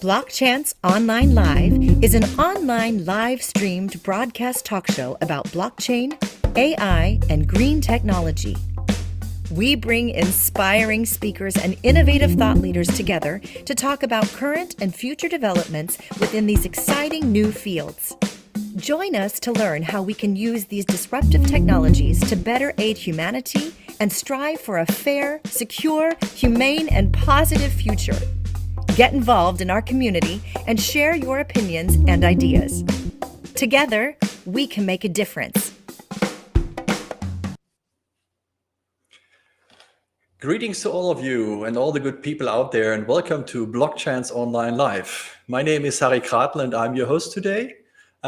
Blockchance Online Live is an online live-streamed broadcast talk show about blockchain, AI, and green technology. We bring inspiring speakers and innovative thought leaders together to talk about current and future developments within these exciting new fields. Join us to learn how we can use these disruptive technologies to better aid humanity and strive for a fair, secure, humane, and positive future. Get involved in our community and share your opinions and ideas. Together, we can make a difference. Greetings to all of you and all the good people out there, and welcome to Blockchance Online Live. My name is Ragnar Kruse and I'm your host today.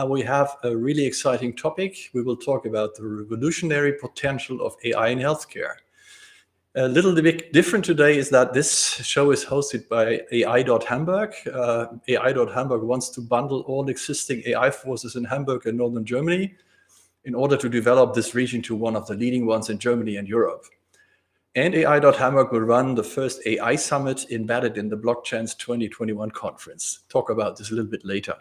We have a really exciting topic. We will talk about the revolutionary potential of AI in healthcare. A little bit different today is that this show is hosted by AI.Hamburg. AI.Hamburg wants to bundle all existing AI forces in Hamburg and Northern Germany in order to develop this region to one of the leading ones in Germany and Europe. And AI.Hamburg will run the first AI summit embedded in the Blockchance 2021 conference. Talk about this a little bit later.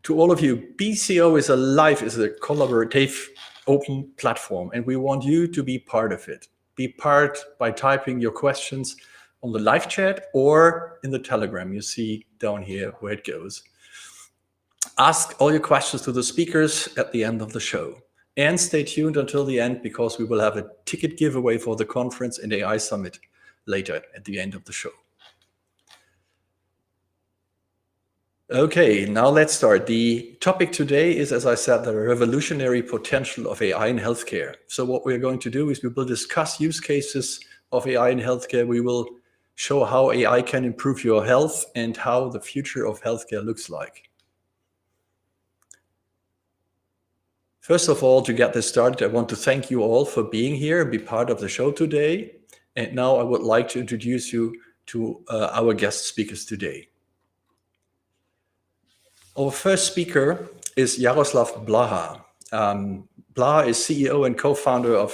To all of you, BCO is a collaborative open platform, and we want you to be part of it. Be part by typing your questions on the live chat or in the Telegram. You see down here where it goes. Ask all your questions to the speakers at the end of the show. And stay tuned until the end, because we will have a ticket giveaway for the conference and AI Summit later at the end of the show. Okay, now let's start. The topic today is, as I said, the revolutionary potential of AI in healthcare. So what we're going to do is we will discuss use cases of AI in healthcare. We will show how AI can improve your health and how the future of healthcare looks like. First of all, to get this started, I want to thank you all for being here and be part of the show today. And now I would like to introduce you to our guest speakers today. Our first speaker is Jaroslav Blaha. Blaha is CEO and co-founder of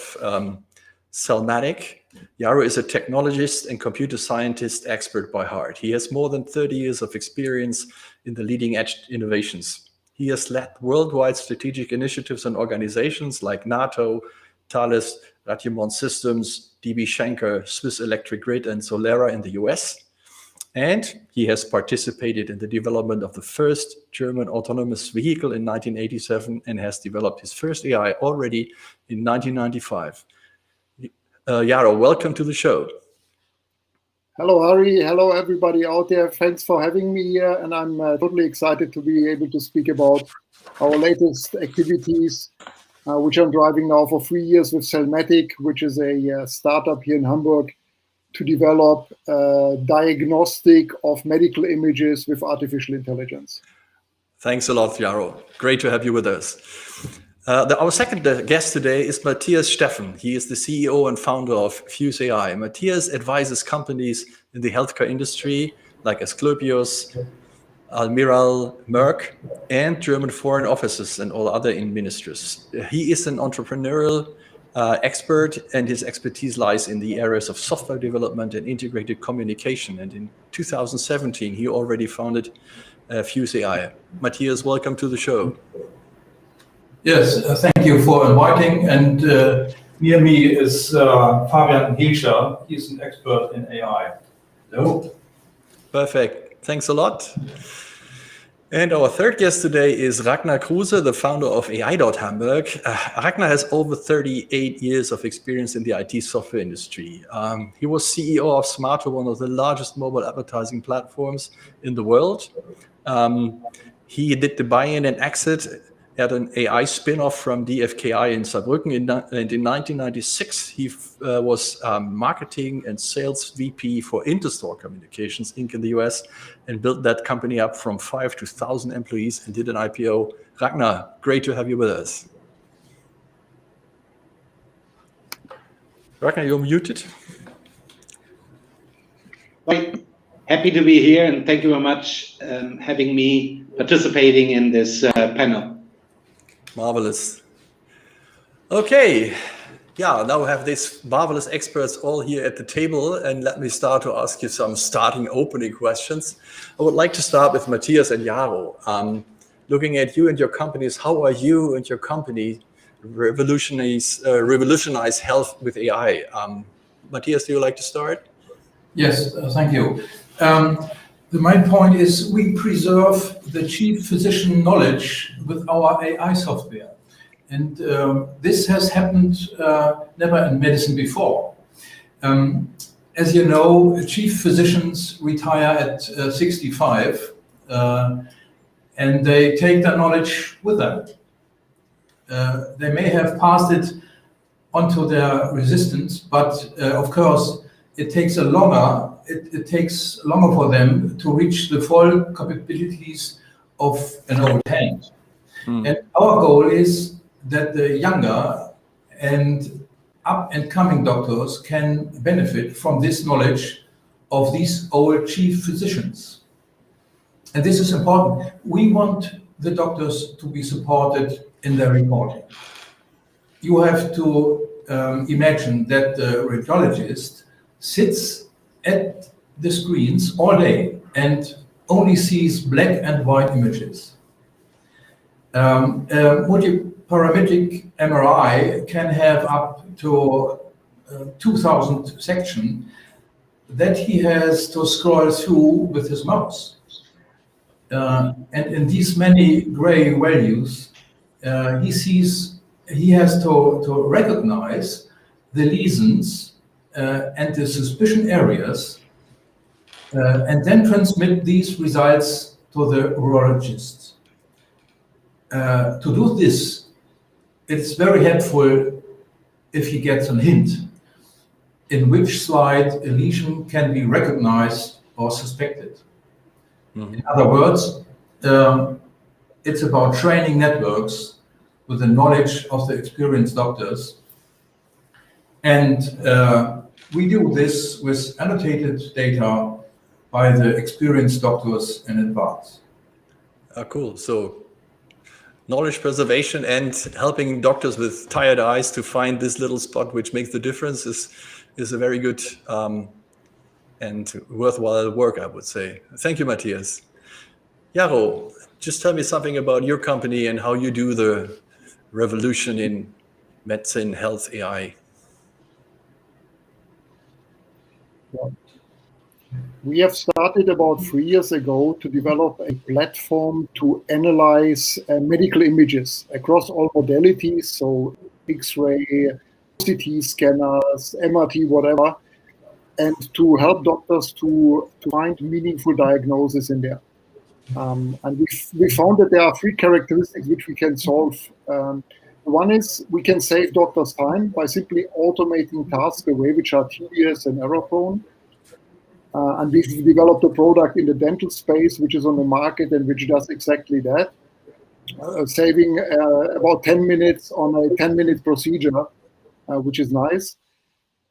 Cellmatic. Jaro is a technologist and computer scientist expert by heart. He has more than 30 years of experience in the leading edge innovations. He has led worldwide strategic initiatives and organizations like NATO, Thales, Radiomon Systems, DB Schenker, Swiss Electric Grid, and Solera in the US. And he has participated in the development of the first German autonomous vehicle in 1987 and has developed his first AI already in 1995. Jaro, welcome to the show. Hello, Harry. Hello, everybody out there. Thanks for having me here. And I'm totally excited to be able to speak about our latest activities, which I'm driving now for 3 years with Cellmatic, which is a startup here in Hamburg to develop diagnostic of medical images with artificial intelligence. Thanks a lot, Jaro. Great to have you with us. Our second guest today is Matthias Steffen. He is the CEO and founder of Fuse AI. Matthias advises companies in the healthcare industry like Asklepios, Almirall, Merck, and German foreign offices and all other ministries. He is an entrepreneurial expert, and his expertise lies in the areas of software development and integrated communication. And in 2017, he already founded Fuse AI. Matthias, welcome to the show. Yes, thank you for inviting. And near me is Fabian Hilscher. He's an expert in AI. Hello. Perfect. Thanks a lot. And our third guest today is Ragnar Kruse, the founder of AI.Hamburg. Ragnar has over 38 years of experience in the IT software industry. He was CEO of Smarto, one of the largest mobile advertising platforms in the world. He did the buy-in and exit at an AI spin-off from DFKI in Saarbrücken. And in 1996, he was marketing and sales VP for Interstore Communications Inc. in the US and built that company up from 5 to 1,000 employees and did an IPO. Ragnar, great to have you with us. Ragnar, you're muted. Happy to be here, and thank you very much having me participating in this panel. Marvelous. Okay, Yeah, now we have these marvelous experts all here at the table, and let me start to ask you some starting opening questions. I would like to start with Matthias and Jaro. Looking at you and your companies, how are you and your company revolutionize health with AI? Matthias, do you like to start? Yes, thank you. The main point is we preserve the chief physician knowledge with our AI software. And this has happened never in medicine before. As you know, chief physicians retire at 65 and they take their knowledge with them. They may have passed it onto their resistance, but of course, it takes longer for them to reach the full capabilities of an old hand. And our goal is that the younger and up-and-coming doctors can benefit from this knowledge of these old chief physicians. And this is important. We want the doctors to be supported in their reporting. You have to imagine that the radiologist sits at the screens all day and only sees black and white images. Multiparametric MRI can have up to 2,000 sections that he has to scroll through with his mouse. And in these many gray values, he has to recognize the lesions and the suspicion areas and then transmit these results to the urologist. To do this, it's very helpful if he gets a hint in which slide a lesion can be recognized or suspected. In other words, it's about training networks with the knowledge of the experienced doctors. And we do this with annotated data by the experienced doctors in advance. Cool. So knowledge preservation and helping doctors with tired eyes to find this little spot which makes the difference is a very good and worthwhile work, I would say. Thank you, Matthias. Jaro, just tell me something about your company and how you do the revolution in medicine, health, AI. We have started about 3 years ago to develop a platform to analyze medical images across all modalities, so X-ray, CT scanners, MRT, whatever, and to help doctors to find meaningful diagnosis in there. And we found that there are 3 characteristics which we can solve. One is we can save doctors time by simply automating tasks away which are tedious and error-prone. And we've developed a product in the dental space which is on the market and which does exactly that, saving about 10 minutes on a 10-minute procedure, which is nice.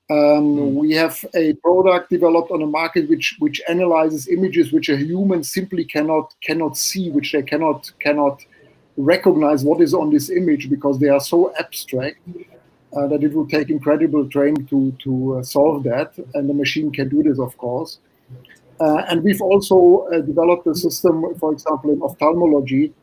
We have a product developed on the market which analyzes images which a human simply cannot see, which they cannot recognize what is on this image because they are so abstract that it will take incredible training to solve that, and the machine can do this, of course. And we've also developed a system, for example, in ophthalmology,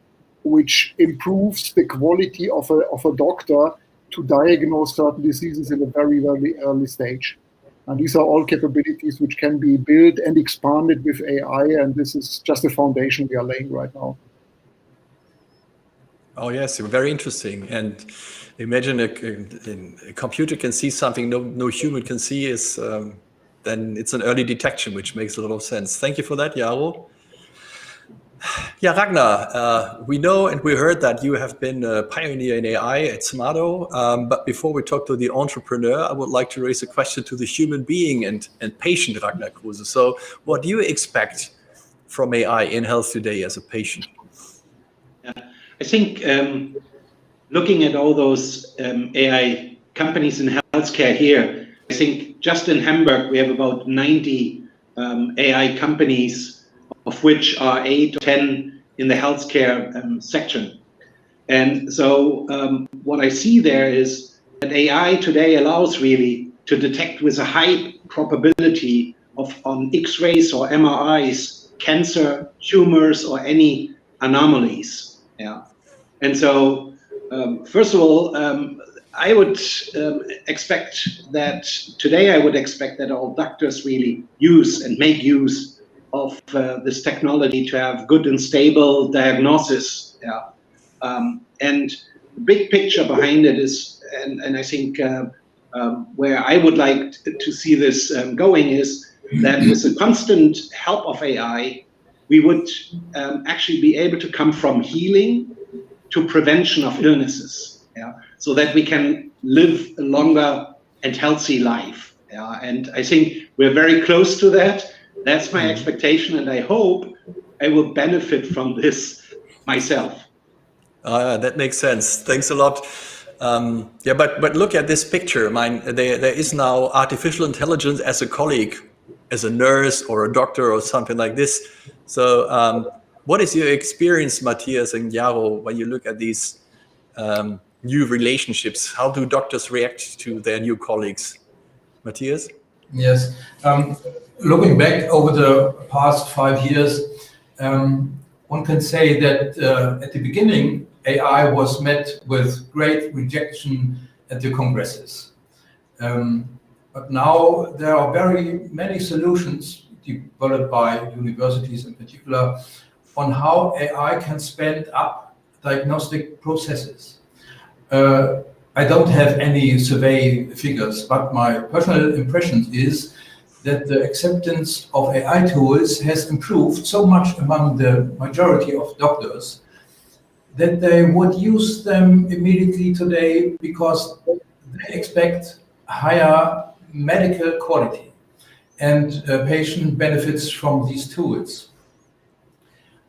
which improves the quality of a doctor to diagnose certain diseases in a very, very early stage. And these are all capabilities which can be built and expanded with AI, and this is just the foundation we are laying right now. Oh yes, very interesting. And imagine a computer can see something no human can see, then it's an early detection, which makes a lot of sense. Thank you for that, Jaro. Yeah, Ragnar, we know and we heard that you have been a pioneer in AI at Smarto. But before we talk to the entrepreneur, I would like to raise a question to the human being and patient Ragnar Kruse. So what do you expect from AI in health today as a patient? I think looking at all those AI companies in healthcare here, I think just in Hamburg we have about 90 AI companies, of which are 8 or 10 in the healthcare section. And so what I see there is AI today allows really to detect with a high probability of on X-rays or MRIs, cancer, tumors, or any anomalies. Yeah. And so, first of all, I would expect that today I would expect that all doctors really use and make use of this technology to have good and stable diagnosis. Yeah. And the big picture behind it is, and I think where I would like to see this going is that with the constant help of AI, we would actually be able to come from healing to prevention of illnesses, yeah, so that we can live a longer and healthy life. Yeah, and I think we're very close to that. That's my expectation, and I hope I will benefit from this myself. That makes sense. Thanks a lot. Yeah, but look at this picture. I mean, there is now artificial intelligence as a colleague, as a nurse or a doctor or something like this. So what is your experience, Matthias and Jaro, when you look at these new relationships? How do doctors react to their new colleagues? Matthias? Yes. Looking back over the past 5 years, one can say that at the beginning, AI was met with great rejection at the congresses. But now there are very many solutions developed by universities in particular on how AI can speed up diagnostic processes. I don't have any survey figures, but my personal impression is that the acceptance of AI tools has improved so much among the majority of doctors that they would use them immediately today because they expect higher medical quality and patient benefits from these tools.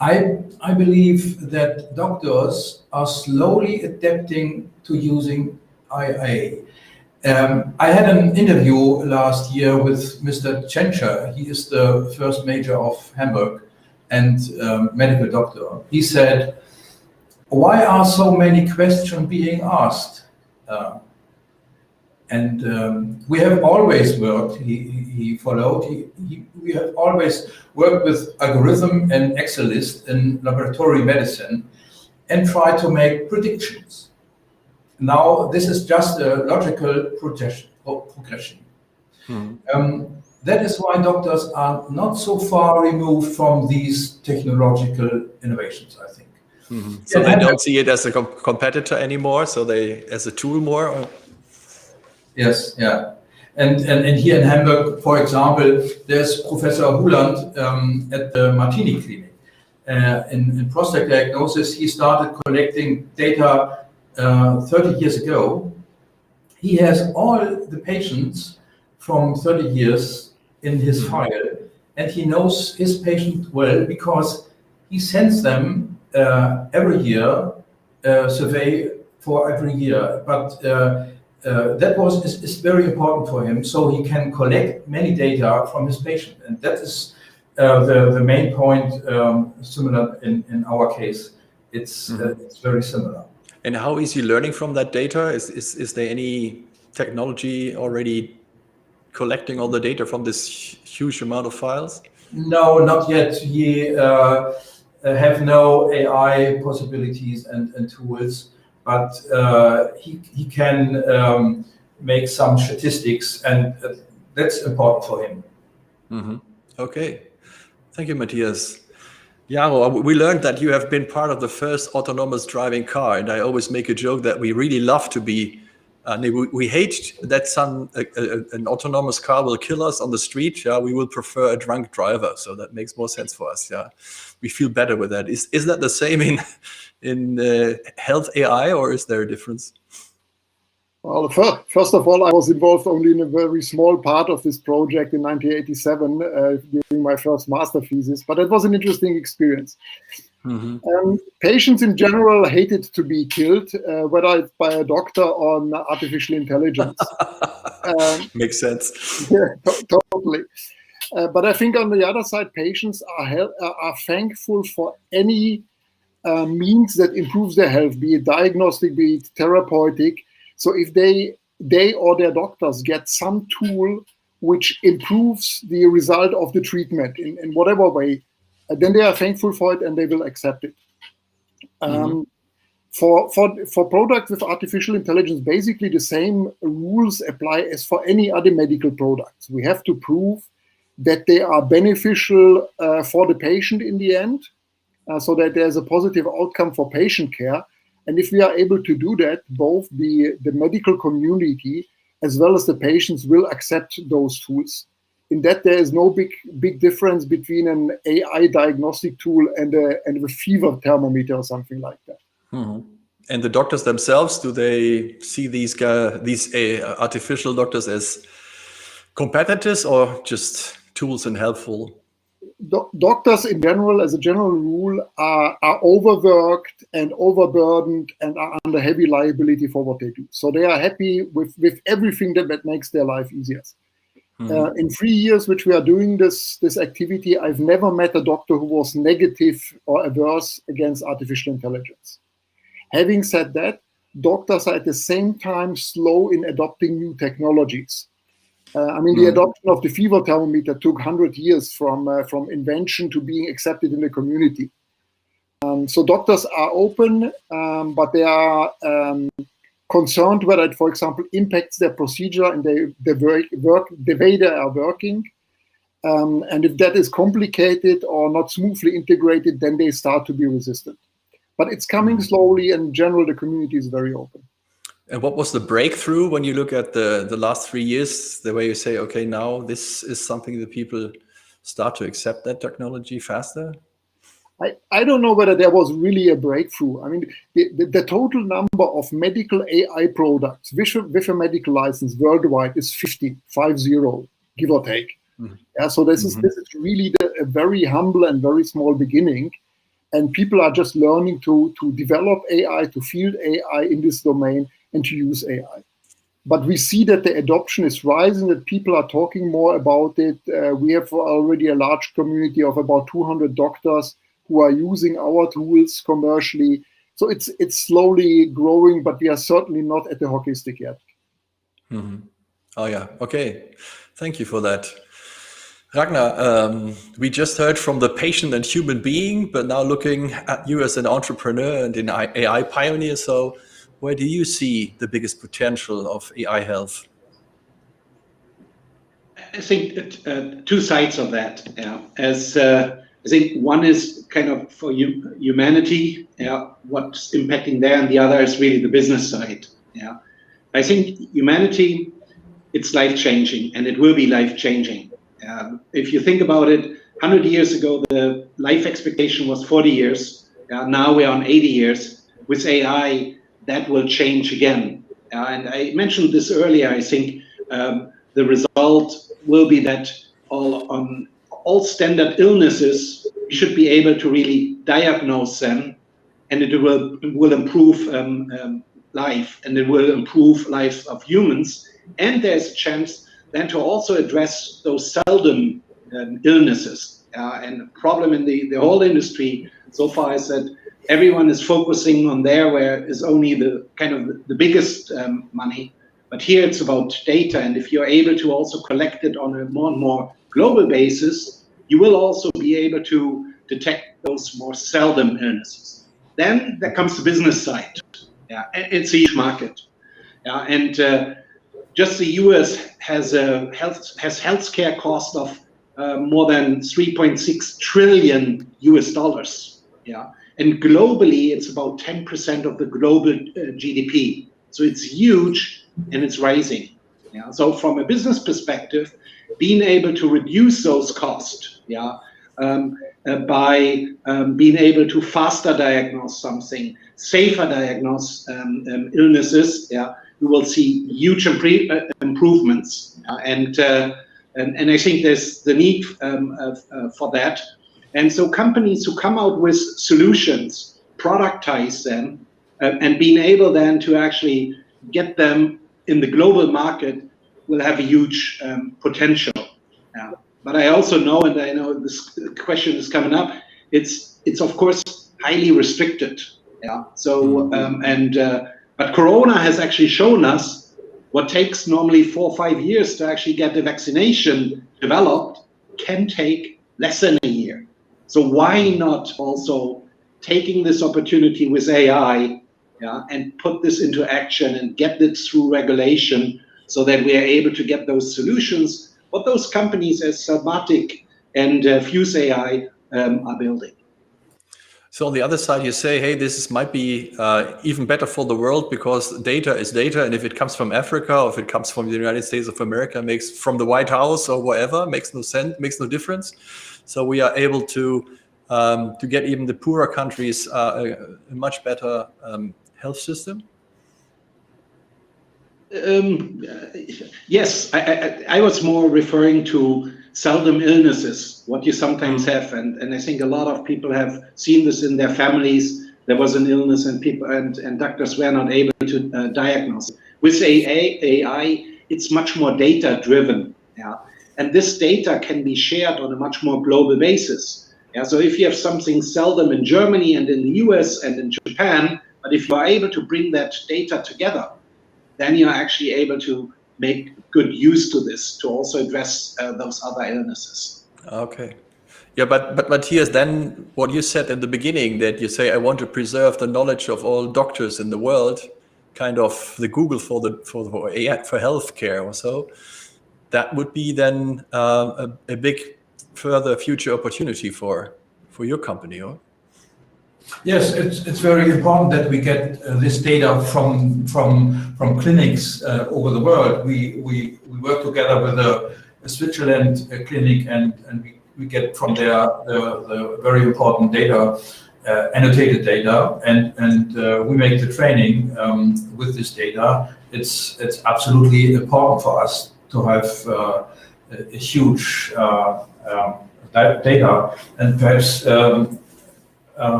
I believe that doctors are slowly adapting to using AI. I had an interview last year with Mr. Tschentscher. He is the first major of Hamburg and medical doctor. He said, "Why are so many questions being asked?" We have always worked, he followed, we have always worked with algorithm and Excel list in laboratory medicine and try to make predictions. Now, this is just a logical progression. That is why doctors are not so far removed from these technological innovations, I think. So they don't see it as a competitor anymore, so they as a tool more? Or? Yes, yeah. And here in Hamburg, for example, there's Professor Huland at the Martini Clinic. In prostate diagnosis, he started collecting data 30 years ago. He has all the patients from 30 years in his file, and he knows his patient well because he sends them every year survey for every year. But that is very important for him, so he can collect many data from his patient, and that is the main point. Similar in our case, it's very similar. And how is he learning from that data? Is there any technology already collecting all the data from this huge amount of files? No, not yet. We have no AI possibilities and tools, but he can make some statistics, and that's important for him. Okay. Thank you, Matthias. Jaro, we learned that you have been part of the first autonomous driving car, and I always make a joke that we really love to be. We hate that an autonomous car will kill us on the street. Yeah, we will prefer a drunk driver, so that makes more sense for us. Yeah, we feel better with that. Is that the same in health AI, or is there a difference? Well, first of all, I was involved only in a very small part of this project in 1987 during my first master thesis, but it was an interesting experience. Patients in general hated to be killed, whether it's by a doctor or artificial intelligence. Makes sense. Yeah, totally. But I think on the other side, patients are thankful for any means that improves their health, be it diagnostic, be it therapeutic. So if they they or their doctors get some tool which improves the result of the treatment in whatever way, then they are thankful for it and they will accept it. For products with artificial intelligence, basically the same rules apply as for any other medical products. We have to prove that they are beneficial for the patient in the end, so that there's a positive outcome for patient care. And if we are able to do that, both the medical community as well as the patients will accept those tools. In that, there is no big difference between an AI diagnostic tool and a fever thermometer or something like that. And the doctors themselves, do they see these artificial doctors as competitors or just tools and helpful? Doctors in general, as a general rule, are overworked and overburdened and are under heavy liability for what they do. So they are happy with everything that makes their life easier. In 3 years which we are doing this activity, I've never met a doctor who was negative or averse against artificial intelligence. Having said that, doctors are at the same time slow in adopting new technologies. The adoption of the fever thermometer took 100 years from invention to being accepted in the community. So doctors are open, but they are concerned whether it, for example, impacts their procedure and the way they are working. And if that is complicated or not smoothly integrated, then they start to be resistant. But it's coming slowly, and in general, the community is very open. And what was the breakthrough when you look at the last 3 years, the way you say, okay, now this is something that people start to accept that technology faster? I don't know whether there was really a breakthrough. The total number of medical AI products with a medical license worldwide is 50, give or take. Yeah, so this is really a very humble and very small beginning. And people are just learning to develop AI, to field AI in this domain, and to use AI. But we see that the adoption is rising, that people are talking more about it. We have already a large community of about 200 doctors who are using our tools commercially. So it's slowly growing, but we are certainly not at the hockey stick yet. Oh yeah, okay. Thank you for that. Ragnar, we just heard from the patient and human being, but now looking at you as an entrepreneur and an AI pioneer. So where do you see the biggest potential of AI health? I think two sides of that. I think one is kind of for humanity, what's impacting there, and the other is really the business side. I think humanity, it's life-changing, and it will be life-changing. If you think about it, 100 years ago, the life expectation was 40 years. Now we're on 80 years. With AI, that will change again. And I mentioned this earlier. I think the result will be that all standard illnesses, we should be able to really diagnose them, and it will improve life, and it will improve lives of humans. And there's a chance then to also address those seldom illnesses. And the problem in the whole industry so far is that everyone is focusing on there where is only the kind of the biggest money. But here it's about data, and if you're able to also collect it on a more and more global basis, you will also be able to detect those more seldom illnesses. Then there comes the business side. It's a huge market. And just the US has healthcare cost of more than 3.6 trillion US. And globally, it's about 10% of the global GDP. So it's huge, and it's rising. So from a business perspective, being able to reduce those costs, by being able to faster diagnose something, safer diagnose illnesses, we will see huge improvements. And I think there's the need for that. And so companies who come out with solutions, productize them, and being able then to actually get them in the global market will have a huge potential. But I also know, and I know this question is coming up, it's of course highly restricted. So but Corona has actually shown us what takes normally 4 or 5 years to actually get the vaccination developed can take less than a year. So why not also taking this opportunity with AI, and put this into action and get this through regulation so that we are able to get those solutions, what those companies as Salmatic and Fuse AI are building. So on the other side, you say, hey, this might be even better for the world because data is data. And if it comes from Africa, or if it comes from the United States of America, makes from the White House or wherever, makes no sense, makes no difference. So we are able to get even the poorer countries a much better health system. Yes, I was more referring to seldom illnesses, what you sometimes have, and I think a lot of people have seen this in their families. There was an illness, and people and doctors were not able to diagnose. With AI, it's much more data driven, and this data can be shared on a much more global basis. So if you have something seldom in Germany and in the US and in Japan, but if you are able to bring that data together, then you're actually able to make good use to this to also address those other illnesses. Okay. Yeah, but Matthias, then what you said in the beginning, that you say, I want to preserve the knowledge of all doctors in the world, kind of the Google for AI, for healthcare or so, that would be then a big further future opportunity for your company, or? Yes, it's very important that we get this data from clinics over the world. We work together with a Switzerland clinic, and we get from there the very important data, annotated data, and we make the training with this data. It's absolutely important for us to have a huge data, and perhaps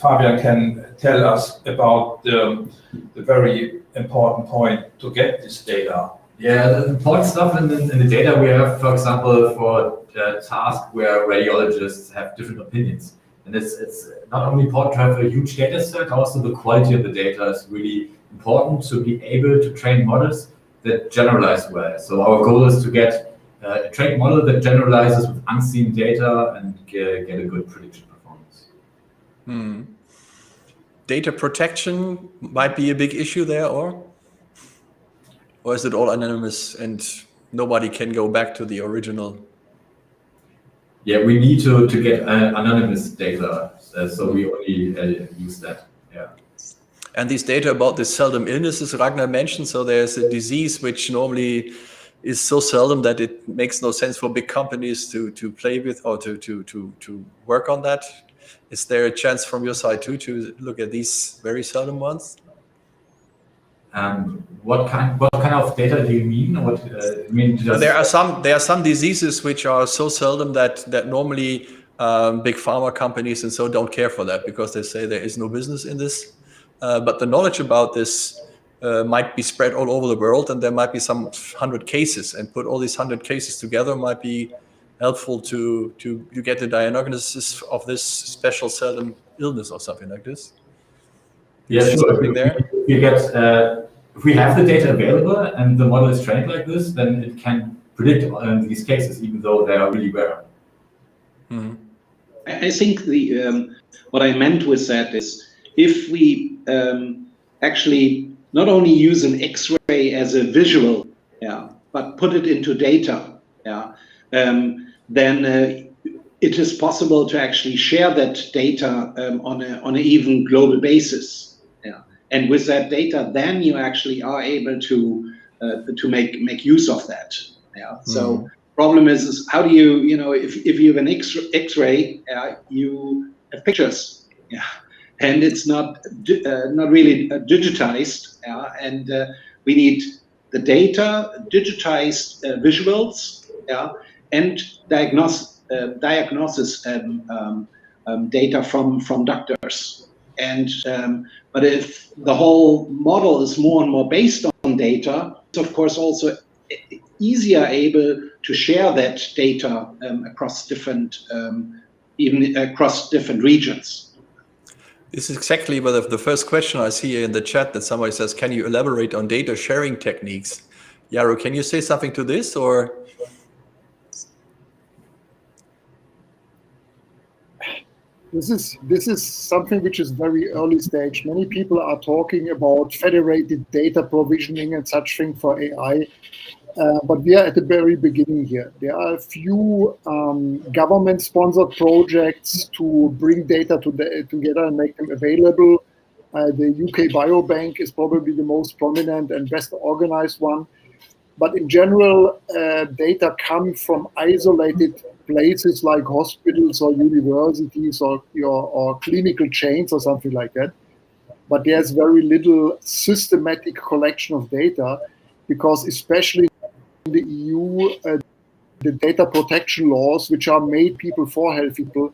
Fabian can tell us about the very important point to get this data. Yeah, the important stuff in the data we have, for example, for tasks where radiologists have different opinions. And it's not only important to have a huge data set, also the quality of the data is really important to be able to train models that generalize well. So our goal is to get a trained model that generalizes with unseen data and get a good prediction performance. Data protection might be a big issue there, or is it all anonymous and nobody can go back to the original? Yeah, we need to get anonymous data, so we only use that. Yeah. And these data about the seldom illnesses Ragnar mentioned, so there's a disease which normally is so seldom that it makes no sense for big companies to play with or to work on that. Is there a chance from your side too to look at these very seldom ones? What kind of data do you mean? What mean? There are some diseases which are so seldom that normally big pharma companies and so don't care for that because they say there is no business in this. But the knowledge about this might be spread all over the world, and there might be some 100 cases, and put all these 100 cases together might be helpful to get the diagnosis of this special seldom illness or something like this. Yeah, sure. If we have the data available and the model is trained like this, then it can predict these cases, even though they are really rare. I think what I meant with that is if we actually not only use an X-ray as a visual, but put it into data, then it is possible to actually share that data on an even global basis. And with that data, then you actually are able to make use of that. So problem is how do you if you have an X-ray, you have pictures, and it's not really digitized, and we need the data, digitized visuals, and diagnosis data from doctors. And but if the whole model is more and more based on data, it's of course also easier able to share that data across different, even across different regions. This is exactly the first question I see in the chat that somebody says, can you elaborate on data sharing techniques? Jaro, can you say something to this, or? This is something which is very early stage. Many people are talking about federated data provisioning and such thing for AI, but we are at the very beginning here. There are a few government-sponsored projects to bring data together and make them available. The UK Biobank is probably the most prominent and best organized one. But in general, data come from isolated places like hospitals or universities or clinical chains or something like that. But there's very little systematic collection of data, because especially in the EU, the data protection laws, which are made people for healthy people,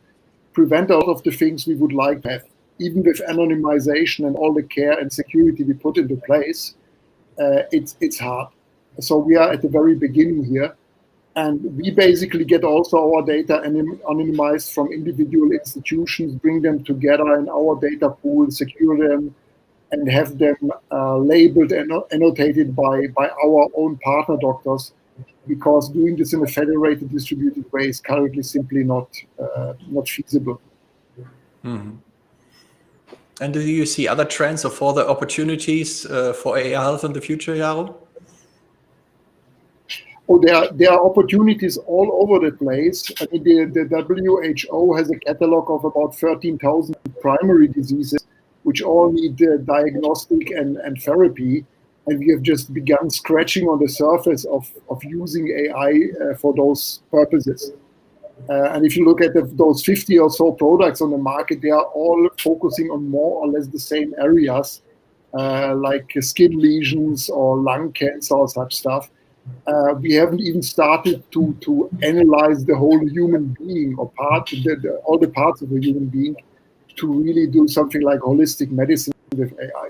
prevent a lot of the things we would like to have. Even with anonymization and all the care and security we put into place, it's hard. So we are at the very beginning here, and we basically get also our data anonymized from individual institutions, bring them together in our data pool, secure them, and have them labeled and annotated by our own partner doctors, because doing this in a federated, distributed way is currently simply not feasible. Mm-hmm. And do you see other trends or further opportunities for AI health in the future, Jaro? Oh, there are opportunities all over the place. I mean, the WHO has a catalog of about 13,000 primary diseases, which all need diagnostic and therapy. And we have just begun scratching on the surface of using AI for those purposes. And if you look at those 50 or so products on the market, they are all focusing on more or less the same areas, like skin lesions or lung cancer or such stuff. We haven't even started to analyze the whole human being or all the parts of a human being to really do something like holistic medicine with AI.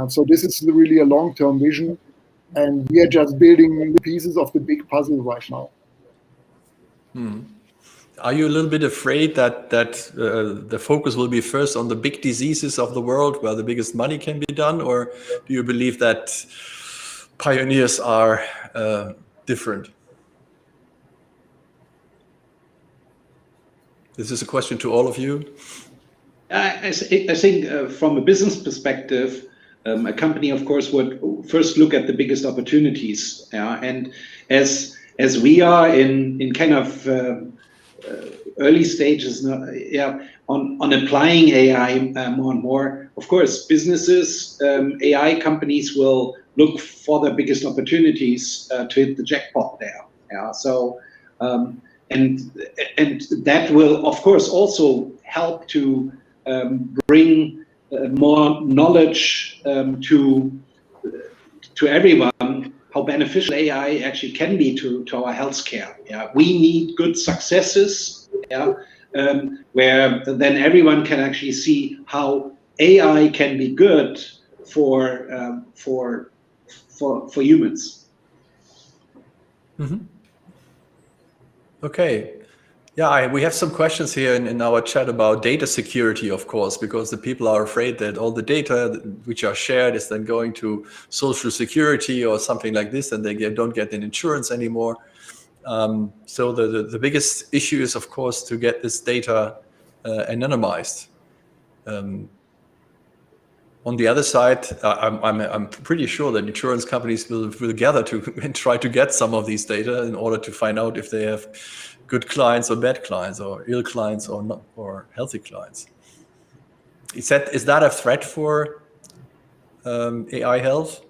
So this is really a long-term vision, and we are just building pieces of the big puzzle right now. Are you a little bit afraid that the focus will be first on the big diseases of the world where the biggest money can be done, or do you believe that pioneers are different? This is a question to all of you. I think from a business perspective, a company, of course, would first look at the biggest opportunities. And as we are in kind of early stages on applying AI more and more, of course, businesses, AI companies will look for the biggest opportunities to hit the jackpot there. So and that will, of course, also help to bring more knowledge to everyone, how beneficial AI actually can be to our healthcare. We need good successes, where then everyone can actually see how AI can be good for humans. Mm-hmm. Okay. Yeah, we have some questions here in our chat about data security, of course, because the people are afraid that all the data which are shared is then going to Social Security or something like this, and they don't get an insurance anymore. So the biggest issue is, of course, to get this data anonymized. On the other side, I'm pretty sure that insurance companies will gather and try to get some of these data in order to find out if they have good clients or bad clients, or ill clients or not, or healthy clients. Is that a threat for AI health?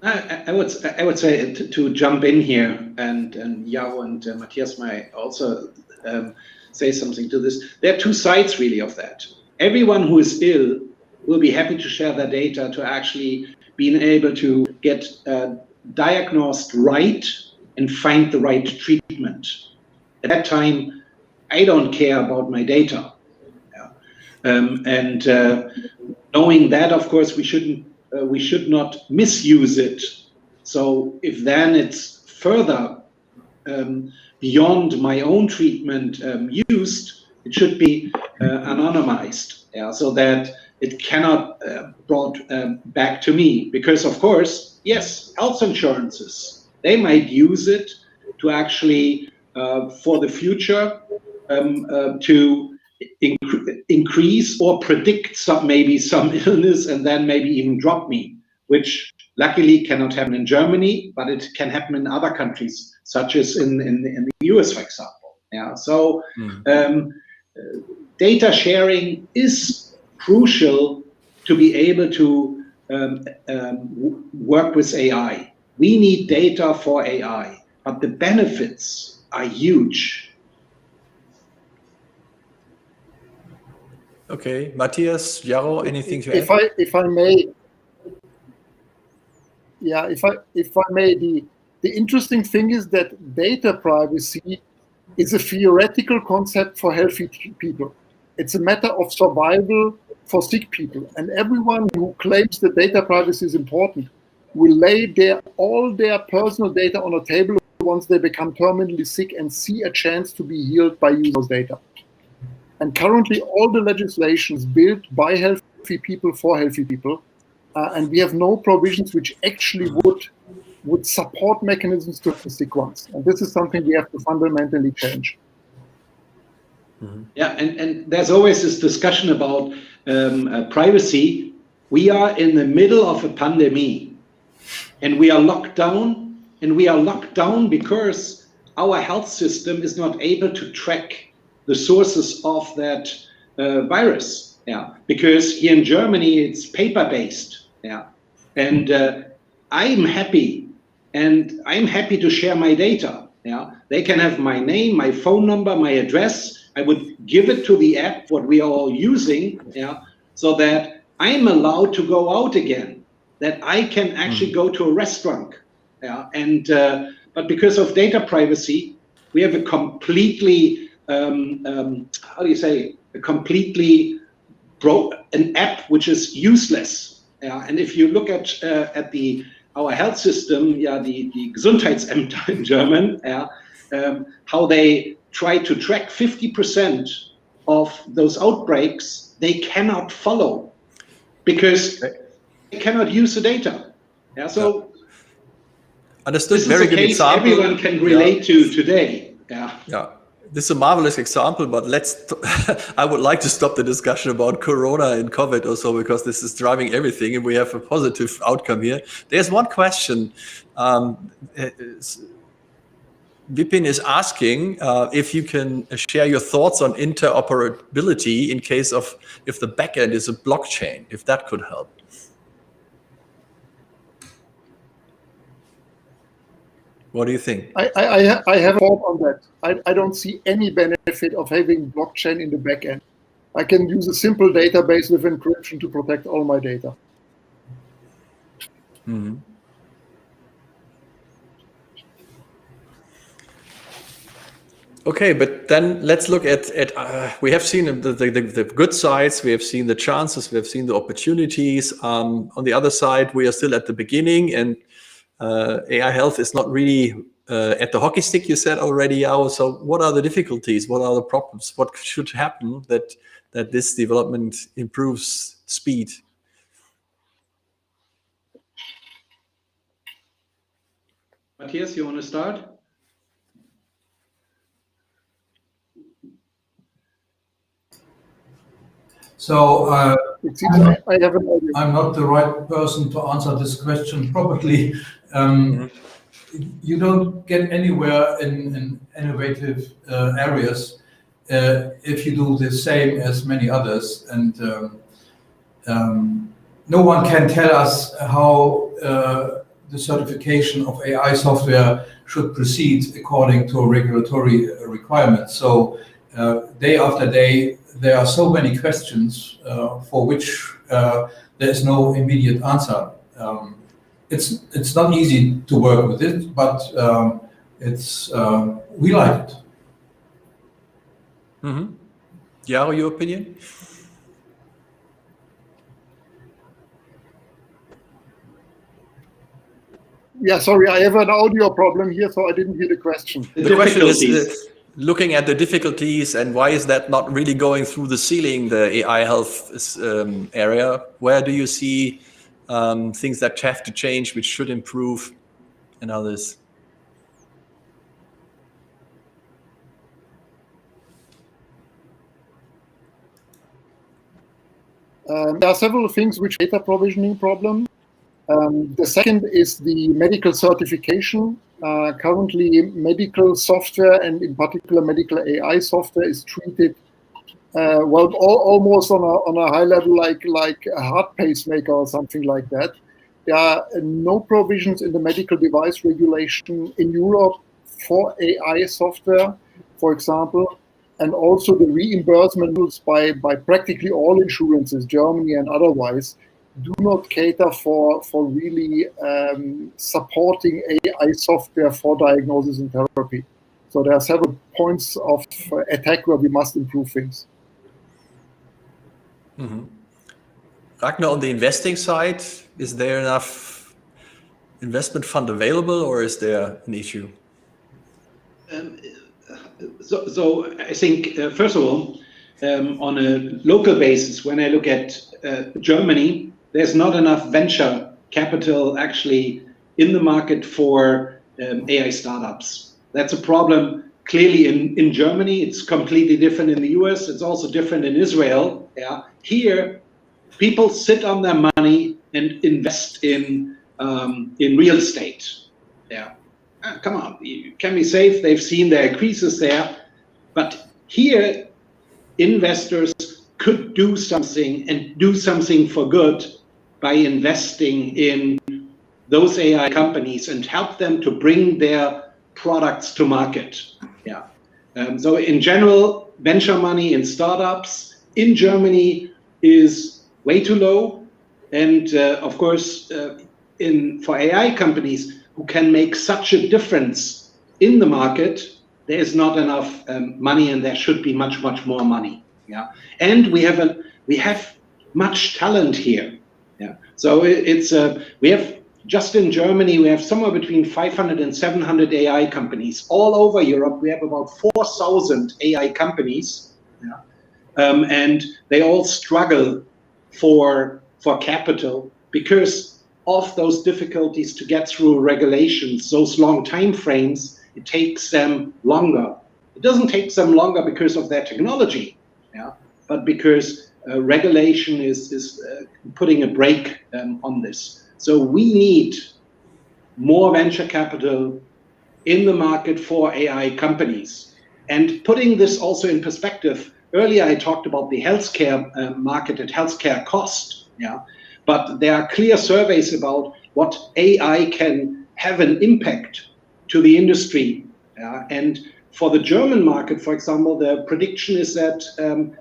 I would say to jump in here, and Jaro and Matthias might also say something to this. There are two sides really of that. Everyone who is ill will be happy to share their data to actually being able to get diagnosed right and find the right treatment. At that time, I don't care about my data. And knowing that, of course, we should not misuse it. So if then it's further beyond my own treatment used, it should be anonymized, so that it cannot brought back to me. Because of course, yes, health insurances, they might use it to actually, for the future, to increase or predict maybe some illness and then maybe even drop me, which luckily cannot happen in Germany, but it can happen in other countries, such as in the US, for example. Yeah. So data sharing is crucial to be able to work with AI. We need data for AI, but the benefits are huge. Okay, Matthias, Jaro, anything to add? If I may, yeah, if I may, the interesting thing is that data privacy is a theoretical concept for healthy people. It's a matter of survival for sick people, and everyone who claims that data privacy is important will lay all their personal data on a table once they become terminally sick and see a chance to be healed by using those data. And currently, all the legislation is built by healthy people for healthy people, and we have no provisions which actually would support mechanisms to help the sick ones. And this is something we have to fundamentally change. Yeah, and there's always this discussion about privacy. We are in the middle of a pandemic, and we are locked down, because our health system is not able to track the sources of that virus. Yeah, because here in Germany it's paper-based. Yeah, and I'm happy to share my data. Yeah, they can have my name, my phone number, my address. I would give it to the app, what we are all using. Yeah, so that I'm allowed to go out again, that I can actually go to a restaurant. Yeah, and but because of data privacy, we have a completely how do you say, an app which is useless. Yeah, and if you look at our health system, yeah, the Gesundheitsämter in German, yeah, how they try to track 50% of those outbreaks, they cannot follow because they cannot use the data. Yeah, so understood. This Very is a good case example. Everyone can relate to today. Yeah. Yeah. This is a marvelous example, but I would like to stop the discussion about Corona and COVID also, because this is driving everything and we have a positive outcome here. There's one question. Vipin is asking if you can share your thoughts on interoperability in case of if the backend is a blockchain, if that could help. What do you think? I have a thought on that. I don't see any benefit of having blockchain in the back end. I can use a simple database with encryption to protect all my data. Mm-hmm. Okay, but then let's look at we have seen the good sides, we have seen the chances, we have seen the opportunities. On the other side, we are still at the beginning, and AI health is not really at the hockey stick, you said already, Yao. So what are the difficulties? What are the problems? What should happen that this development improves speed? Matthias, you want to start? So It seems I have an idea. I'm not the right person to answer this question properly. You don't get anywhere in innovative areas if you do the same as many others, and no one can tell us how the certification of AI software should proceed according to regulatory requirements. So day after day, there are so many questions for which there is no immediate answer. It's not easy to work with it, but we like it. Mm-hmm. Yaro, your opinion? Yeah, sorry, I have an audio problem here, so I didn't hear the question. The question is looking at the difficulties and why is that not really going through the ceiling, the AI health area? Where do you see things that have to change, which should improve, and others? There are several things which data provisioning problem. The second is the medical certification. Currently, medical software, and in particular medical AI software, is treated almost on a high level, like a heart pacemaker or something like that. There are no provisions in the medical device regulation in Europe for AI software, for example, and also the reimbursement rules by practically all insurances, Germany and otherwise, do not cater for really supporting AI software for diagnosis and therapy. So there are several points of attack where we must improve things. Mm-hmm. Ragnar, on the investing side, is there enough investment fund available, or is there an issue? So I think, first of all, on a local basis, when I look at Germany, there's not enough venture capital actually in the market for AI startups. That's a problem clearly in Germany. It's completely different in the US. It's also different in Israel. Yeah. Here, people sit on their money and invest in real estate. Yeah. Come on, you can be safe. They've seen their increases there. But here, investors could do something, and do something for good, by investing in those AI companies and help them to bring their products to market. Yeah. So in general, venture money in startups in Germany is way too low. And of course, for AI companies who can make such a difference in the market, there is not enough money, and there should be much more money. Yeah. And we have much talent here. Yeah. So we have, just in Germany, we have somewhere between 500 and 700 AI companies. All over Europe, we have about 4,000 AI companies. Yeah. And they all struggle for capital because of those difficulties to get through regulations, those long time frames. It takes them longer. It doesn't take them longer because of their technology, yeah, but because regulation is putting a brake on this. So we need more venture capital in the market for AI companies. And putting this also in perspective, earlier I talked about the healthcare market and healthcare cost, yeah, but there are clear surveys about what AI can have an impact to the industry. Yeah? And for the German market, for example, the prediction is that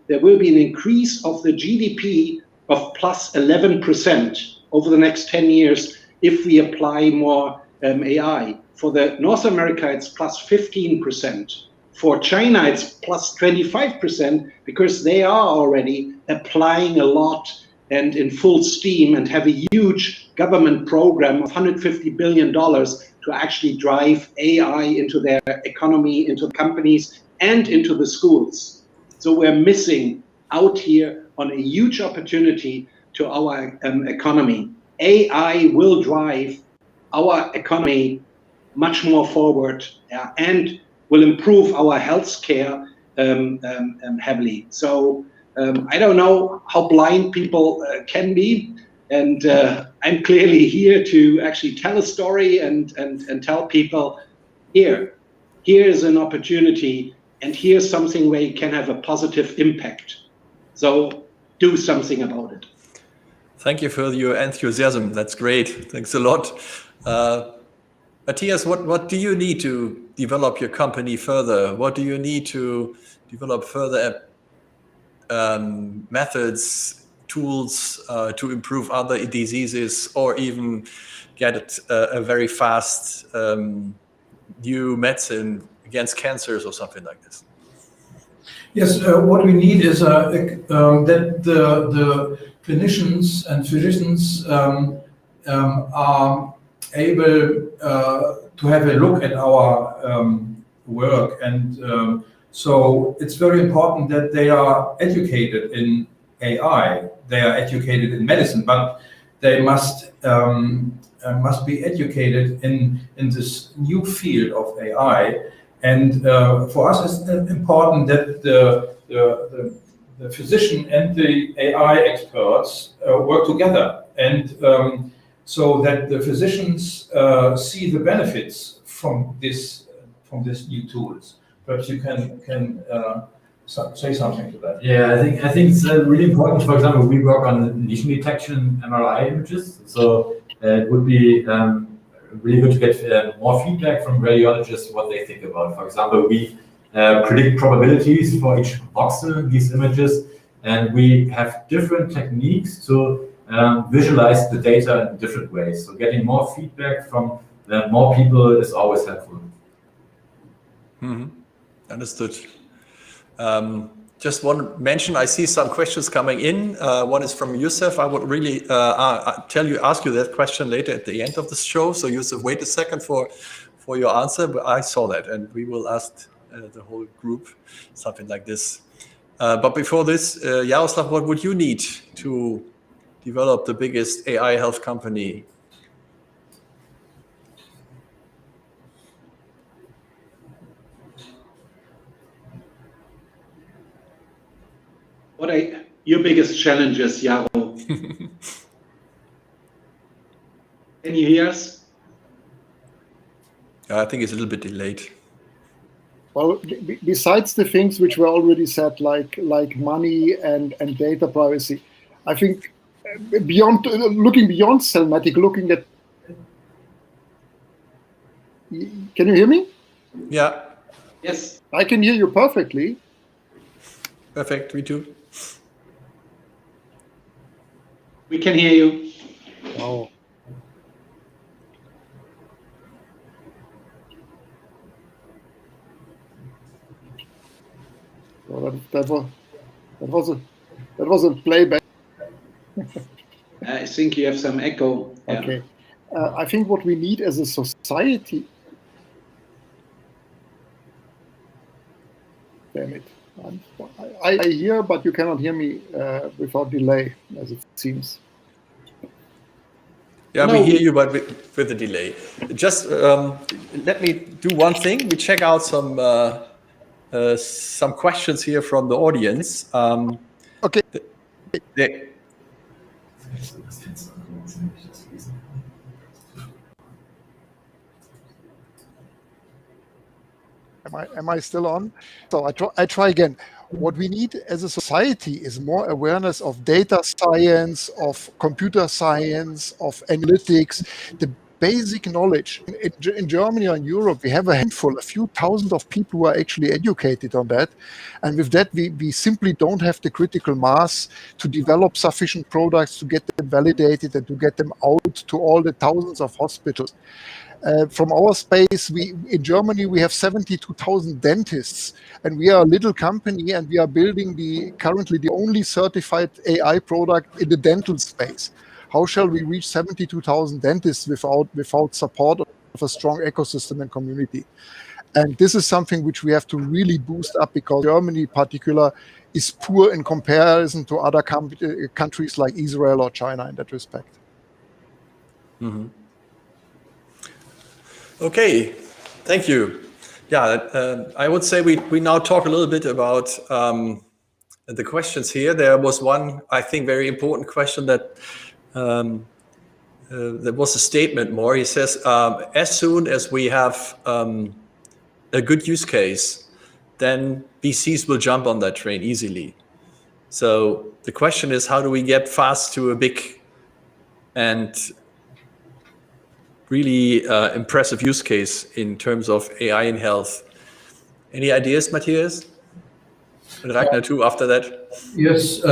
there will be an increase of the GDP of plus 11% over the next 10 years if we apply more AI. For the North America, it's plus 15%. For China, it's plus 25% because they are already applying a lot and in full steam, and have a huge government program of $150 billion to actually drive AI into their economy, into companies, and into the schools. So we're missing out here on a huge opportunity to our economy. AI will drive our economy much more forward, and will improve our healthcare heavily. So I don't know how blind people can be, and I'm clearly here to actually tell a story and tell people, here's an opportunity, and here's something where you can have a positive impact. So do something about it. Thank you for your enthusiasm. That's great. Thanks a lot. Matthias, what do you need to develop your company further? What do you need to develop further methods, tools to improve other diseases, or even get a very fast new medicine against cancers or something like this? Yes, what we need is that the clinicians and physicians are able to have a look at our work, and so it's very important that they are educated in AI, they are educated in medicine, but they must be educated in this new field of AI. And for us, it's important that the physician and the AI experts work together, and so that the physicians see the benefits from this new tools. Perhaps you can say something to that. Yeah, I think it's really important. For example, we work on lesion detection MRI images, so it would be really good to get more feedback from radiologists what they think about. For example, we predict probabilities for each voxel in these images, and we have different techniques to visualize the data in different ways. So getting more feedback from more people is always helpful. Mm-hmm. Understood. Just one mention, I see some questions coming in. One is from Yusuf. I would really ask you that question later at the end of the show. So Yusuf, wait a second for your answer, but I saw that, and we will ask the whole group something like this. But before this, Jaroslav, what would you need to develop the biggest AI health company? What are your biggest challenges, Jaro? Can you hear us? I think it's a little bit delayed. Well, besides the things which were already said, like money and data privacy, I think looking beyond Cellmatic, looking at. Can you hear me? Yeah. Yes. I can hear you perfectly. Perfect. Me too. We can hear you. Oh. So that was a playback. I think you have some echo. Yeah. Okay. I think what we need as a society. Damn it. I hear, but you cannot hear me without delay, as it seems. Yeah, no. We hear you, but with a delay. Just let me do one thing. We check out some questions here from the audience. Okay. Am I still on? So I try again. What we need as a society is more awareness of data science, of computer science, of analytics, the basic knowledge. In Germany or in Europe, we have a handful, a few thousand of people who are actually educated on that. And with that, we simply don't have the critical mass to develop sufficient products to get them validated and to get them out to all the thousands of hospitals. From our space, in Germany, we have 72,000 dentists, and we are a little company, and we are building currently the only certified AI product in the dental space. How shall we reach 72,000 dentists without support of a strong ecosystem and community? And this is something which we have to really boost up, because Germany in particular is poor in comparison to other countries like Israel or China in that respect. Mm-hmm. Okay, thank you. Yeah, I would say we now talk a little bit about the questions here. There was one, I think, very important question that there was a statement more. He says, as soon as we have a good use case, then BCs will jump on that train easily. So the question is, how do we get fast to a big and really impressive use case in terms of AI in health? Any ideas, Matthias? And Ragnar too, after that? Yes,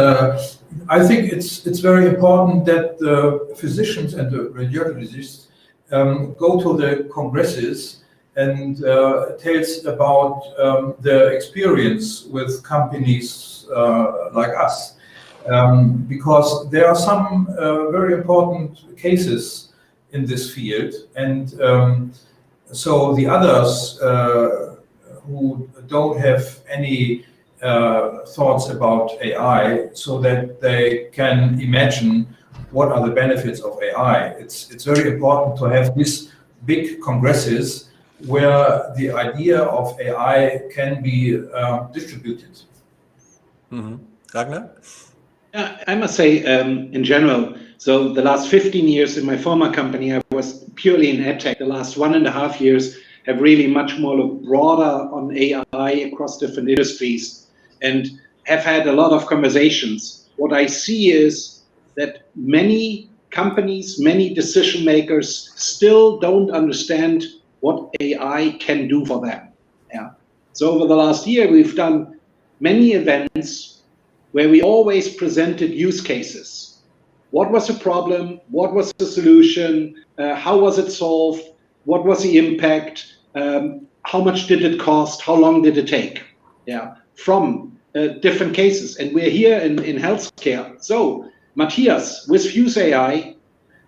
I think it's very important that the physicians and the radiologists go to the congresses and tells about their experience with companies like us. Because there are some very important cases in this field, and so the others who don't have any thoughts about AI, so that they can imagine what are the benefits of AI. It's very important to have these big congresses where the idea of AI can be distributed. Ragnar? Yeah, I must say, in general, so the last 15 years in my former company, I was purely in edtech. The last 1.5 years have really much more looked broader on AI across different industries and have had a lot of conversations. What I see is that many companies, many decision makers still don't understand what AI can do for them. Yeah. So over the last year, we've done many events where we always presented use cases. What was the problem? What was the solution? How was it solved? What was the impact? How much did it cost? How long did it take? Yeah, from different cases. And we're here in healthcare. So Matthias, with Fuse AI,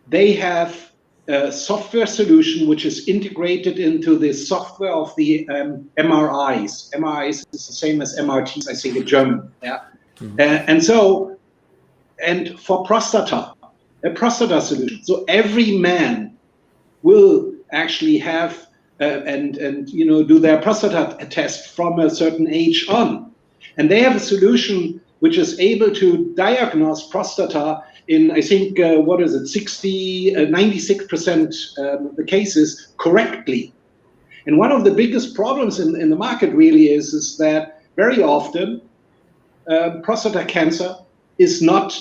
they have a software solution which is integrated into the software of the MRIs. MRIs is the same as MRTs, I think in German. Yeah. And for prostata, a prostata solution. So every man will actually have and do their prostata test from a certain age on. And they have a solution which is able to diagnose prostata in, I think, 96% of the cases correctly. And one of the biggest problems in the market really is that very often prostata cancer is not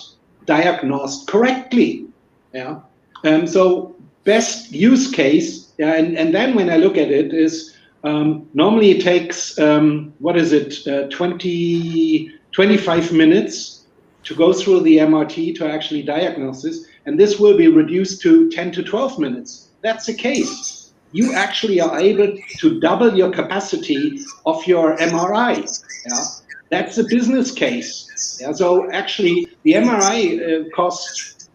diagnosed correctly. Yeah. So best use case, and then when I look at it, is normally it takes 25 minutes to go through the MRT to actually diagnose this, and this will be reduced to 10 to 12 minutes. That's the case. You actually are able to double your capacity of your MRI. Yeah. That's a business case. Yeah, so actually, the MRI costs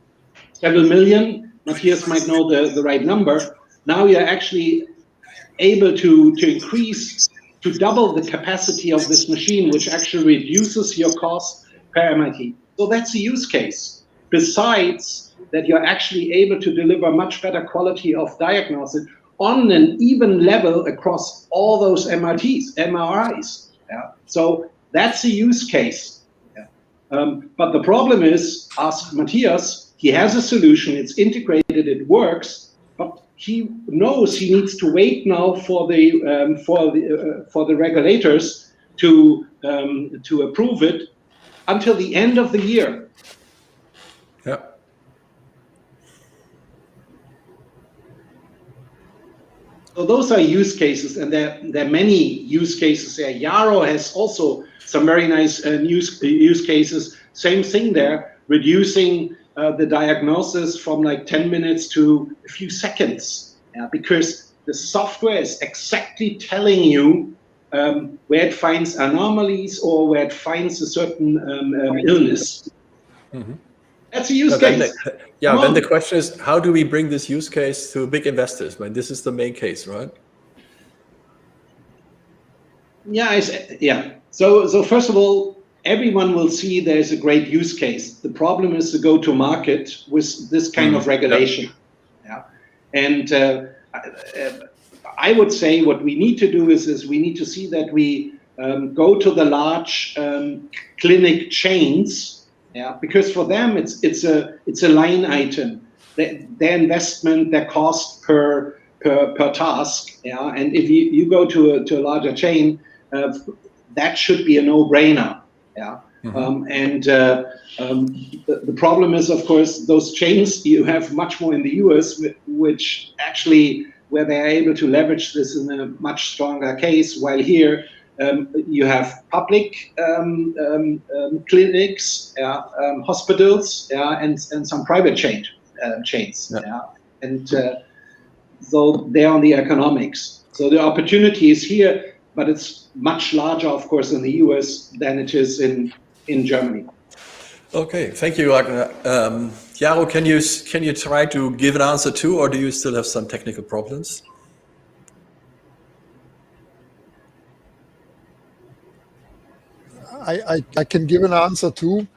several million. Matthias might know the right number. Now you're actually able to increase, to double the capacity of this machine, which actually reduces your cost per MRT. So that's a use case. Besides that, you're actually able to deliver much better quality of diagnosis on an even level across all those MRIs. Yeah. So that's a use case. Yeah. But the problem is, ask Matthias, he has a solution, it's integrated, it works, but he knows he needs to wait now for the regulators to approve it until the end of the year. Yeah. So those are use cases, and there are many use cases there. Yarrow has also some very nice use cases. Same thing there, reducing the diagnosis from like 10 minutes to a few seconds, because the software is exactly telling you where it finds anomalies or where it finds a certain illness. Mm-hmm. That's a use case. Then the question is, how do we bring this use case to big investors? I mean, this is the main case, right? Yeah. So first of all, everyone will see there's a great use case. The problem is to go to market with this kind of regulation. Yeah. And I would say what we need to do is we need to see that we go to the large clinic chains. Yeah, because for them it's a line item. Their investment, their cost per task. Yeah, and if you go to a larger chain, that should be a no-brainer. Yeah, mm-hmm. The problem is, of course, those chains you have much more in the US, which actually where they are able to leverage this in a much stronger case. While here, you have public clinics, hospitals, and some private chains. And so they're on the economics. So the opportunity is here, but it's much larger, of course, in the US than it is in Germany. Okay, thank you, Ragnar. Yarrow, can you try to give an answer too, or do you still have some technical problems? I can give an answer too.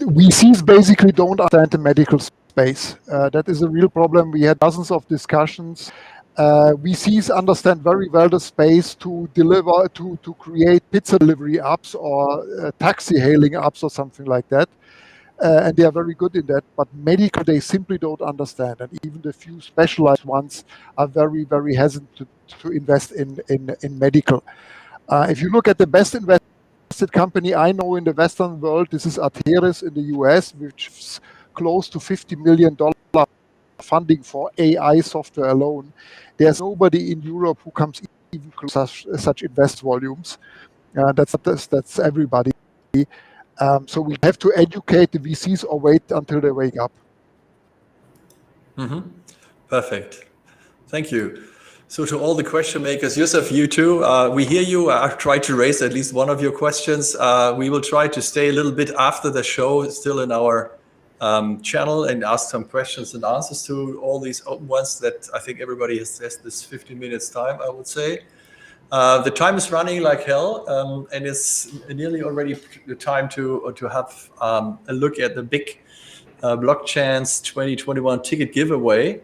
VCs basically don't understand the medical space. That is a real problem. We had dozens of discussions. VCs understand very well the space to deliver, to create pizza delivery apps or taxi hailing apps or something like that. And they are very good in that. But medical, they simply don't understand. And even the few specialized ones are very, very hesitant to invest in medical. If you look at the best invested company I know in the Western world, this is Arteris in the US, which is close to $50 million funding for AI software alone. There's nobody in Europe who comes even close to such invest volumes. That's everybody. So we have to educate the VCs or wait until they wake up. Perfect. Thank you. So to all the question makers, Yusuf, you too, we hear you. I've tried to raise at least one of your questions. We will try to stay a little bit after the show, still in our channel, and ask some questions and answers to all these open ones that I think everybody has this 15 minutes time, I would say. The time is running like hell, and it's nearly already the time to have a look at the big Blockchains 2021 ticket giveaway.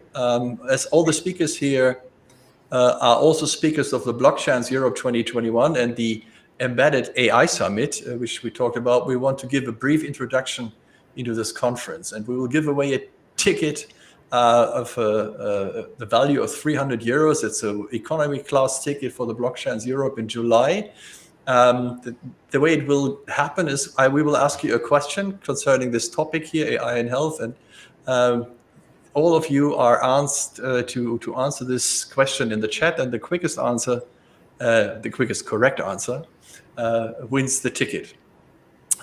As all the speakers here are also speakers of the Blockchains Europe 2021 and the Embedded AI Summit, which we talked about, we want to give a brief introduction into this conference. And we will give away a ticket of the value of 300 euros. It's an economy class ticket for the Blockchains Europe in July. The way it will happen is we will ask you a question concerning this topic here, AI and health, and all of you are asked to answer this question in the chat, and the quickest answer, the quickest correct answer, wins the ticket.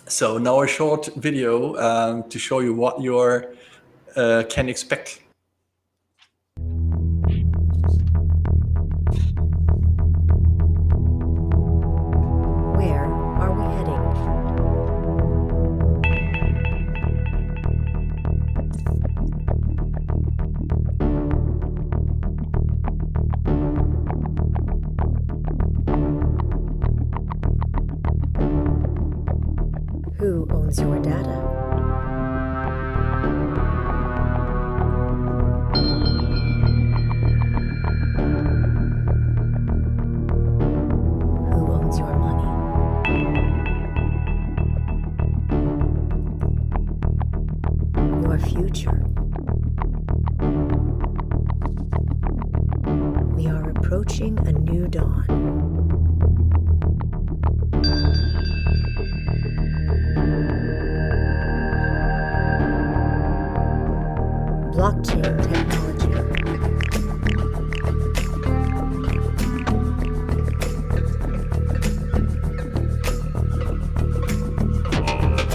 So now a short video to show you what you can expect. Where are we heading? Who owns your data? Who owns your money? Your future. We are approaching a new dawn. Blockchain technology.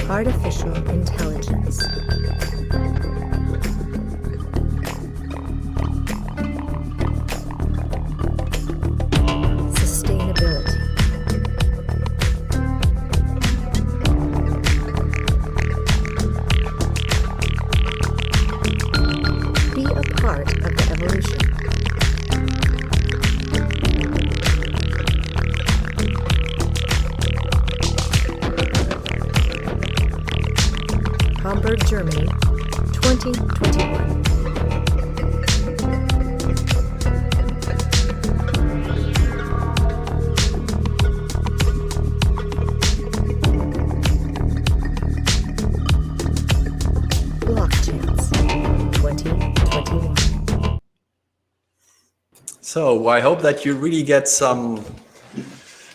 Artificial intelligence. Sustainability. Be a part of the evolution. Hamburg, Germany, 2021. Blockchains 2021. So I hope that you really get some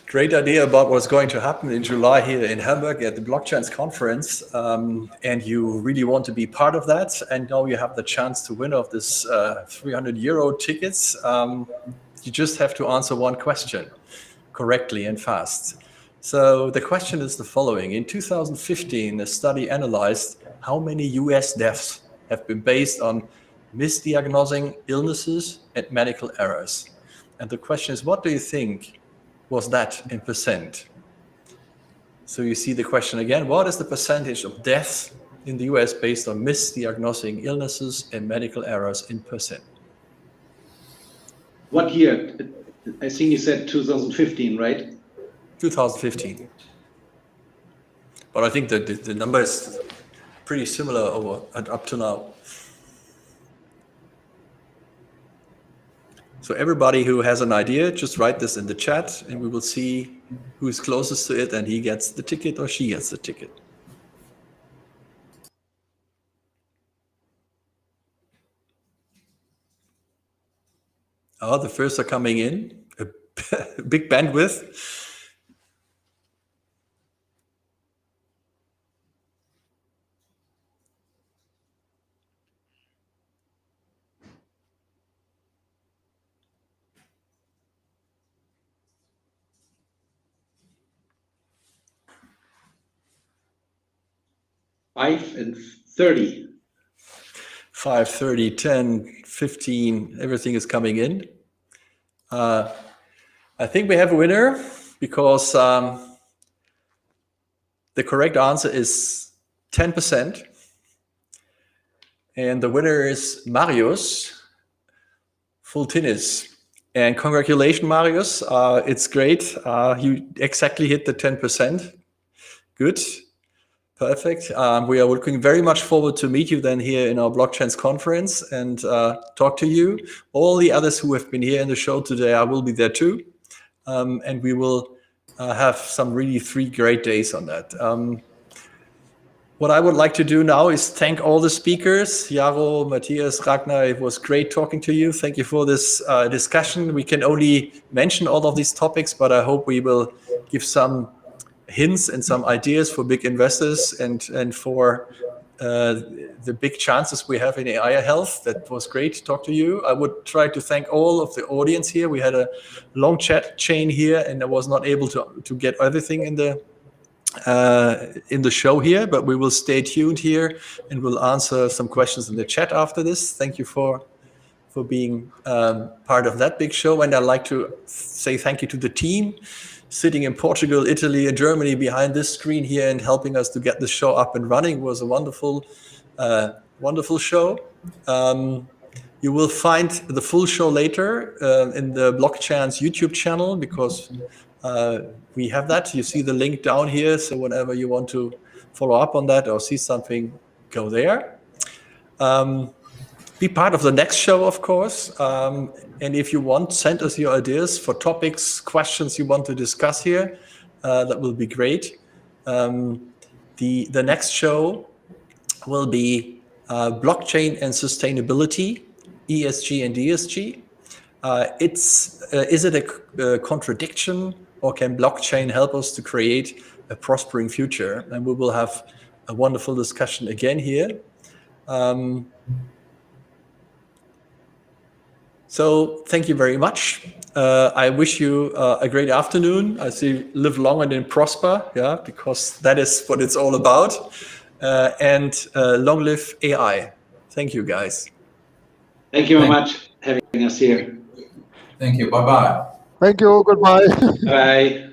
great idea about what's going to happen in July here in Hamburg at the Blockchains conference, and you really want to be part of that, and now you have the chance to win of this 300 euro tickets. You just have to answer one question correctly and fast. So the question is the following. In 2015, a study analyzed how many US deaths have been based on misdiagnosing illnesses and medical errors. And the question is, what do you think was that in percent? So you see the question again, what is the percentage of deaths in the US based on misdiagnosing illnesses and medical errors in percent? What year? I think you said 2015, right? 2015. But I think that the number is pretty similar up to now. So everybody who has an idea, just write this in the chat and we will see who is closest to it and he gets the ticket or she gets the ticket. Oh, the first are coming in. A big bandwidth. Five and 30. 5:30, 10, 15, everything is coming in. I think we have a winner because the correct answer is 10%. And the winner is Marius Fultinis. And congratulations, Marius. It's great. You exactly hit the 10%. Good. Perfect. We are looking very much forward to meet you then here in our Blockchains conference and talk to you. All the others who have been here in the show today, I will be there too. And we will have some really 3 great days on that. What I would like to do now is thank all the speakers. Jaro, Matthias, Ragnar, it was great talking to you. Thank you for this discussion. We can only mention all of these topics, but I hope we will give some hints and some ideas for big investors and for the big chances we have in AI health. That was great to talk to you. I would try to thank all of the audience here. We had a long chat chain here and I was not able to get everything in the show here, but we will stay tuned here and we'll answer some questions in the chat after this. Thank you for being part of that big show. And I'd like to say thank you to the team sitting in Portugal, Italy, and Germany behind this screen here and helping us to get the show up and running. It was a wonderful, wonderful show. You will find the full show later in the Blockchains YouTube channel because we have that. You see the link down here. So whenever you want to follow up on that or see something, go there. Be part of the next show, of course. And if you want, send us your ideas for topics, questions you want to discuss here. That will be great. The next show will be blockchain and sustainability, ESG and DSG. Is it a contradiction, or can blockchain help us to create a prospering future? And we will have a wonderful discussion again here. So thank you very much. I wish you a great afternoon. I say live long and then prosper, yeah, because that is what it's all about. And long live AI. Thank you, guys. Thank you very much for having us here. Thank you. Bye-bye. Thank you. Goodbye. Bye.